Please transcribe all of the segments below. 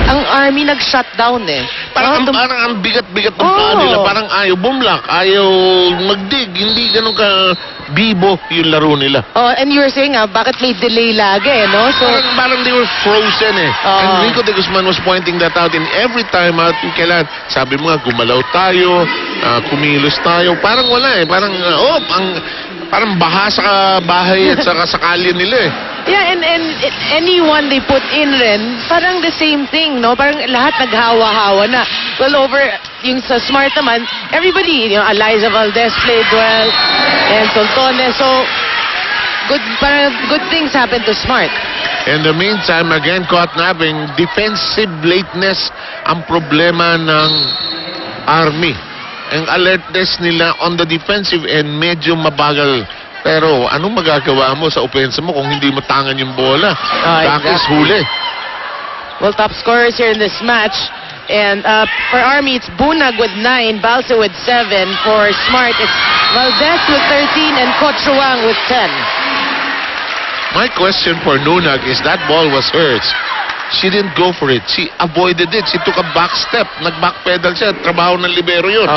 ang Army nag-shutdown eh. Parang ang bigat-bigat ng paa nila. Parang ayaw bumlak, ayaw magdig. Hindi ganun ka bibo yung laro nila. Oh, and you were saying bakit may delay lagi, no? So, Parang they were frozen eh. And Rico de Guzman was pointing that out in every time out yung kailan. Sabi mo nga, gumalaw tayo, kumilos tayo. Parang wala eh. Parang baha sa bahay at saka sa kalye nila eh. yeah, and anyone they put in rin, parang the same thing, no? Parang lahat naghawa-hawa na. Well, over yung sa Smart naman, everybody, Eliza Valdez played well, and Soltones, so good things happened to Smart. In the meantime, again, caught napping, defensive lateness ang problema ng Army. Ang alertness nila on the defensive end, medyo mabagal. Pero anong magagawa mo sa opensa mo kung hindi mo tangan yung bola? Bakit huli? Well, top scorers here in this match. And for Army, it's Bunag with 9, Balsa with 7. For Smart, it's Valdez with 13 and Cochuang with 10. My question for Nunag is that ball was hers. She didn't go for it. She avoided it. She took a back step. Nag-backpedal siya. Trabaho ng libero yun.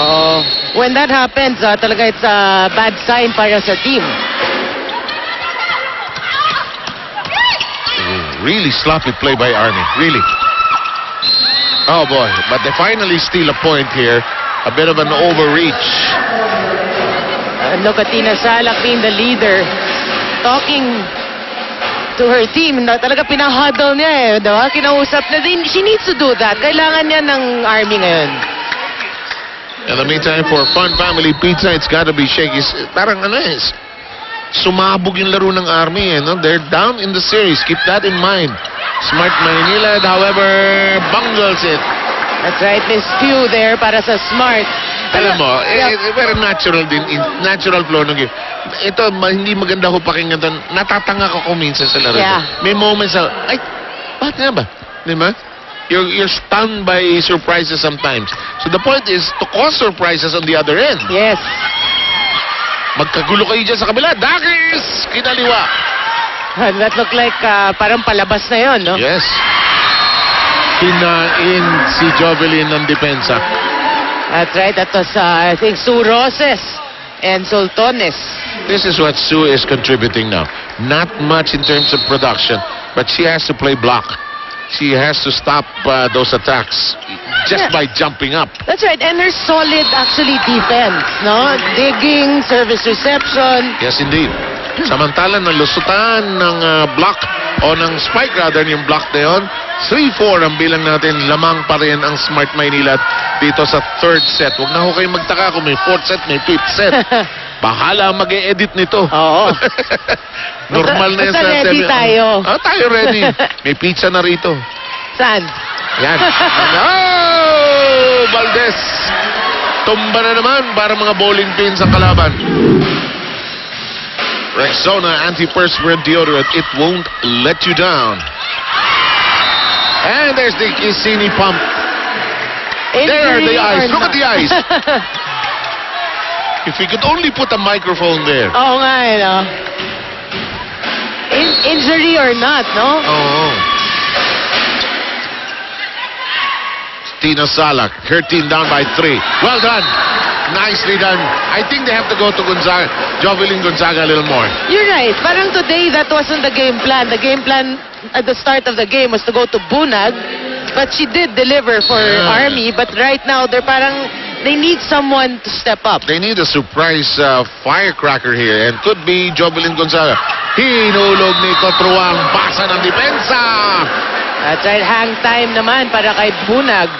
When that happens, talaga it's a bad sign para sa team. Really sloppy play by Army. Really. Oh boy. But they finally steal a point here. A bit of an overreach. Look at Tina Salak being the leader. Talking to her team. Talaga pinahuddle niya eh. Diba? Kinausap na din. She needs to do that. Kailangan niya ng Army ngayon. In the meantime, for Fun Family Pizza, it's gotta be shaky. Parang sumabog yung laro ng Army. No? They're down in the series. Keep that in mind. Smart Manila, however, bungles it. That's right. Miscue there para sa Smart. Alam mo, very natural din. Natural flow ng game. Ito, hindi maganda ko pakinggan ito. Natatanga ko minsan sa laro. Yeah. May moments na, ay, bakit nga ba? Di ba? You're stunned by surprises sometimes. So the point is to cause surprises on the other end. Yes. Magkagulo kayo dyan sa kabila. Dagis! Kinaliwa. That looked like parang palabas na yon, no? Yes. Kinain si Jovelyn ng depensa. That's right. That was, I think, Sue Roses and Soltones. This is what Sue is contributing now. Not much in terms of production, but she has to play block. She has to stop those attacks just by jumping up. That's right. And there's solid, actually, defense, no? Digging, service reception. Yes, indeed. Samantala, nalusutan ng block o ng spike rather yung block na yun. 3-4 ang bilang natin. Lamang pa rin ang Smart Maynila dito sa third set. Huwag na ho kayo magtaka kung may fourth set, may fifth set. Bahala mag-e-edit nito. Oo. Normal na yan sa ready tayo. Tayo ready. May pizza na rito. Saan? Yan. Oh! Valdez. Tumba na naman para mga bowling pins ang kalaban. Rexona antiperspirant deodorant. It won't let you down. And there's the Kisini pump. There are the eyes. Look at the eyes. If we could only put a microphone there. Oo nga, no? Injury or not, no? Oh. Tina Salak, her team down by 3. Well done. Nicely done. I think they have to go to Gonzaga, Jovelyn Gonzaga a little more. You're right. Parang today, that wasn't the game plan. The game plan at the start of the game was to go to Bunag, but she did deliver for Army. But right now, they need someone to step up. They need a surprise firecracker here, and could be Jovelyn Gonzaga. Hinulog ni Cotruang, basa ng depensa. That's right. Hang time naman para kay Bunag.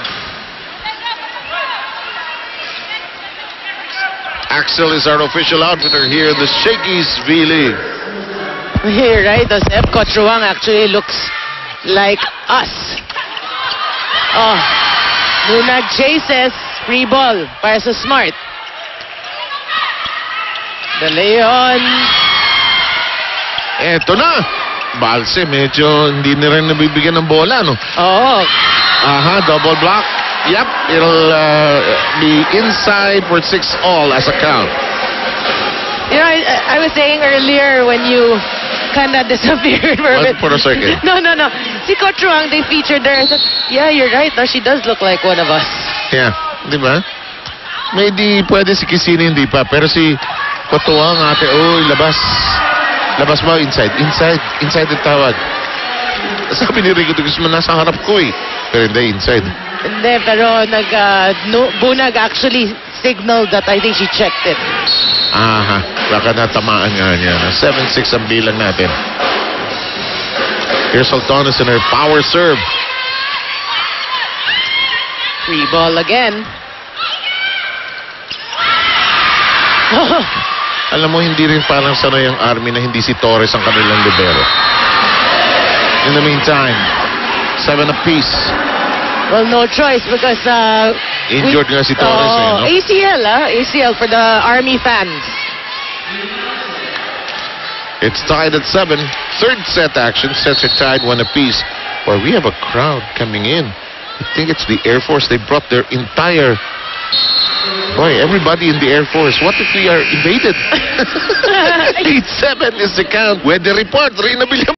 Axel is our official outfitter here in the Shakey's V-League. Here, right? The Sep Cotruang actually looks like us. Oh, Bunag chases. Free ball para sa Smart. De Leon. Eto na. Balse, medyo hindi na rin nabibigyan ng bola, no? Oo. Double block. Yep, it'll be inside for 6-all as a count. You know, I was saying earlier when you kind of disappeared for a What, bit. for a second? No. Si Coach Ruang, they featured her. I said, yeah, you're right. No, she does look like one of us. Yeah, di ba? May di pwede si Kisini, hindi pa. Pero si Kotuang ate, labas. Labas mo, inside. Inside ang tawag. Sabi ni Rico de Guzman, nasa harap ko eh. Pero hindi, inside. Hindi, pero Bunag actually signaled that I think she checked it. Aha, baka natamaan nga niya. 7-6 ang bilang natin. Here's Altones in her power serve. Free ball again. Alam mo, hindi rin parang sanay ang Army na hindi si Torres ang kanilang libero. In the meantime, 7 apiece. Well, no choice because Injured nga si Torres eh, no? ACL, ACL for the Army fans. It's tied at 7. Third set action. Sets are tied 1 apiece. Boy, we have a crowd coming in. I think it's the Air Force. They brought their entire... Boy, everybody in the Air Force. What if we are invaded? 8-7 is the count. Weather report. Rina Villamor.